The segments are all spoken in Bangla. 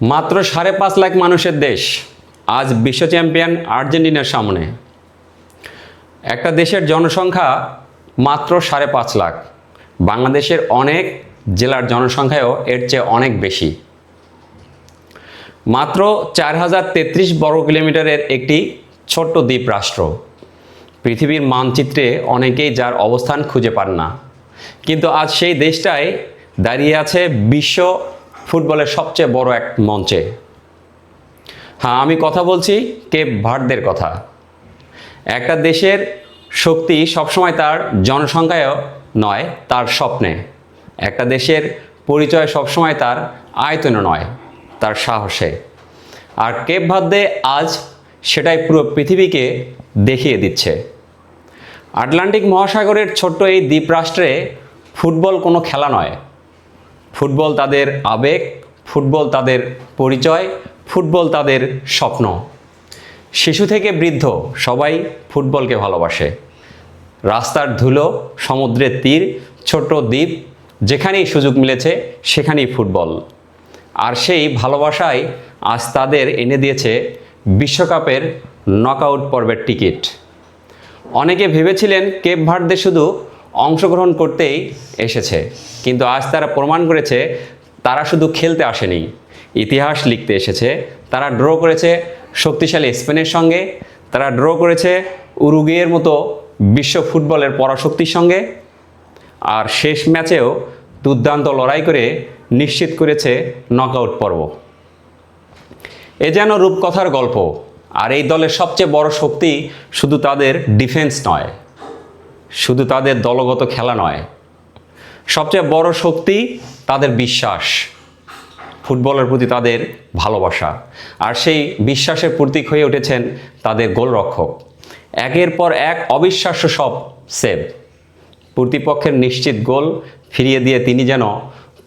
মাত্র ৫.৫ লাখ মানুষের দেশ আজ বিশ্ব চ্যাম্পিয়ন আর্জেন্টিনার সামনে। একটা দেশের জনসংখ্যা মাত্র ৫.৫ লাখ। বাংলাদেশের অনেক জেলার জনসংখ্যাও এর চেয়ে অনেক বেশি। মাত্র ৪,০৩৩ বর্গ কিলোমিটারের একটি ছোট্ট দ্বীপ রাষ্ট্র। পৃথিবীর মানচিত্রে অনেকেই যার অবস্থান খুঁজে পান না, কিন্তু আজ সেই দেশটাই দাঁড়িয়ে আছে বিশ্ব ফুটবলের সবচেয়ে বড় এক মঞ্চে। হ্যাঁ, আমি কথা বলছি কেপ ভার্দের কথা। একটা দেশের শক্তি সবসময় তার জনসংখ্যায়ও নয়, তার স্বপ্নে। একটা দেশের পরিচয় সবসময় তার আয়তনে নয়, তার সাহসে। আর কেপ ভার্দে আজ সেটাই পুরো পৃথিবীকে দেখিয়ে দিচ্ছে। আটলান্টিক মহাসাগরের ছোট্ট এই দ্বীপরাষ্ট্রে ফুটবল কোনো খেলা নয়। ফুটবল তাদের আবেগ, ফুটবল তাদের পরিচয়, ফুটবল তাদের স্বপ্ন। শিশু থেকে বৃদ্ধ সবাই ফুটবলকে ভালোবাসে। রাস্তার ধুলো, সমুদ্রের তীর, ছোট্ট দ্বীপ, যেখানেই সুযোগ মিলেছে সেখানেই ফুটবল। আর সেই ভালোবাসাই আজ তাদের এনে দিয়েছে বিশ্বকাপের নকআউট পর্বের টিকিট। অনেকে ভেবেছিলেন কেপ ভার্দে শুধু অংশগ্রহণ করতেই এসেছে, কিন্তু আজ তারা প্রমাণ করেছে তারা শুধু খেলতে আসেনি, ইতিহাস লিখতে এসেছে। তারা ড্র করেছে শক্তিশালী স্পেনের সঙ্গে, তারা ড্র করেছে উরুগুয়ের মতো বিশ্ব ফুটবলের পরাশক্তির সঙ্গে, আর শেষ ম্যাচেও দুর্দান্ত লড়াই করে নিশ্চিত করেছে নকআউট পর্ব। এ যেন রূপকথার গল্প। আর এই দলের সবচেয়ে বড় শক্তি শুধু তাদের ডিফেন্স নয়, শুধু তাদের দলগত খেলা নয়, সবচেয়ে বড় শক্তি তাদের বিশ্বাস, ফুটবলের প্রতি তাদের ভালোবাসা। আর সেই বিশ্বাসের প্রতীক হয়ে উঠেছেন তাদের গোলরক্ষক। একের পর এক অবিশ্বাস্য সব সেভ, প্রতিপক্ষের নিশ্চিত গোল ফিরিয়ে দিয়ে তিনি যেন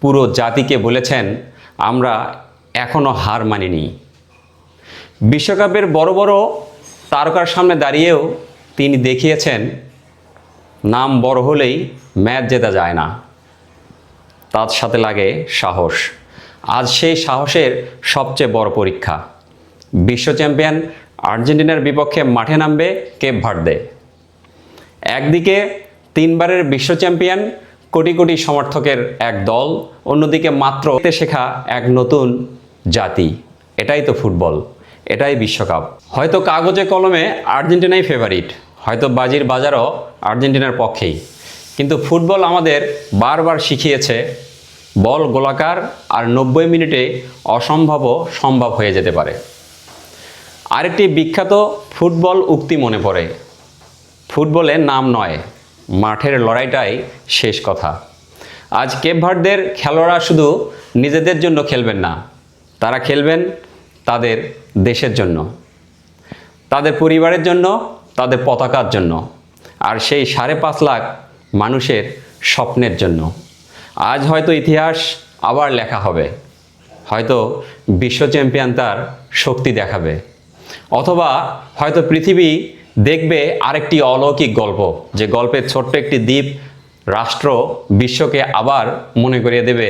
পুরো জাতিকে বলেছেন, আমরা এখনও হার মানিনি। বিশ্বকাপের বড় বড় তারকার সামনে দাঁড়িয়েও তিনি দেখিয়েছেন, নাম বড় হলেই ম্যাচ জেতা যায় না, তার সাথে লাগে সাহস। আজ সেই সাহসের সবচেয়ে বড় পরীক্ষা। বিশ্ব চ্যাম্পিয়ন আর্জেন্টিনার বিপক্ষে মাঠে নামবে কেপ ভার্দে। একদিকে 3 বারের বিশ্ব চ্যাম্পিয়ন, কোটি কোটি সমর্থকের এক দল, অন্যদিকে মাত্র শেখা এক নতুন জাতি। এটাই তো ফুটবল, এটাই বিশ্বকাপ। হয়তো কাগজে কলমে আর্জেন্টিনাই ফেভারিট, হয়তো বাজির বাজারও আর্জেন্টিনার পক্ষেই, কিন্তু ফুটবল আমাদের বারবার শিখিয়েছে বল গোলাকার, আর 90 মিনিটে অসম্ভবও সম্ভব হয়ে যেতে পারে। আরেকটি বিখ্যাত ফুটবল উক্তি মনে পড়ে, ফুটবলে নাম নয়, মাঠের লড়াইটাই শেষ কথা। আজ কেপ ভার্দের খেলোয়াড়রা শুধু নিজেদের জন্য খেলবেন না, তারা খেলবেন তাদের দেশের জন্য, তাদের পরিবারের জন্য, তাদের পতাকার জন্য, আর সেই ৫.৫ লাখ মানুষের স্বপ্নের জন্য। আজ হয়তো ইতিহাস আবার লেখা হবে, হয়তো বিশ্ব চ্যাম্পিয়ন তার শক্তি দেখাবে, অথবা হয়তো পৃথিবী দেখবে আরেকটি অলৌকিক গল্প, যে গল্পের ছোট্ট একটি দ্বীপ রাষ্ট্র বিশ্বকে আবার মনে করিয়ে দেবে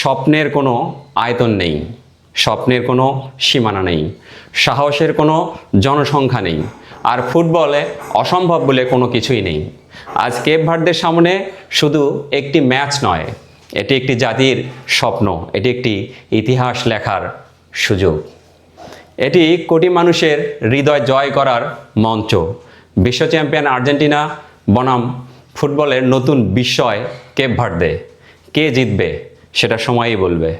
স্বপ্নের কোনো আয়তন নেই, স্বপ্নের কোনো সীমানা নেই, সাহসের কোনো জনসংখ্যা নেই, আর ফুটবলে অসম্ভব বলে কোনো কিছুই নেই। আজ কেপ ভার্দের সামনে শুধু একটি ম্যাচ নয়, এটি একটি জাতির স্বপ্ন, এটি একটি ইতিহাস লেখার সুযোগ, এটি কোটি মানুষের হৃদয় জয় করার মঞ্চ। বিশ্ব চ্যাম্পিয়ন আর্জেন্টিনা বনাম ফুটবলের নতুন বিস্ময় কেপ ভার্দে। কে জিতবে সেটা সময়ই বলবে।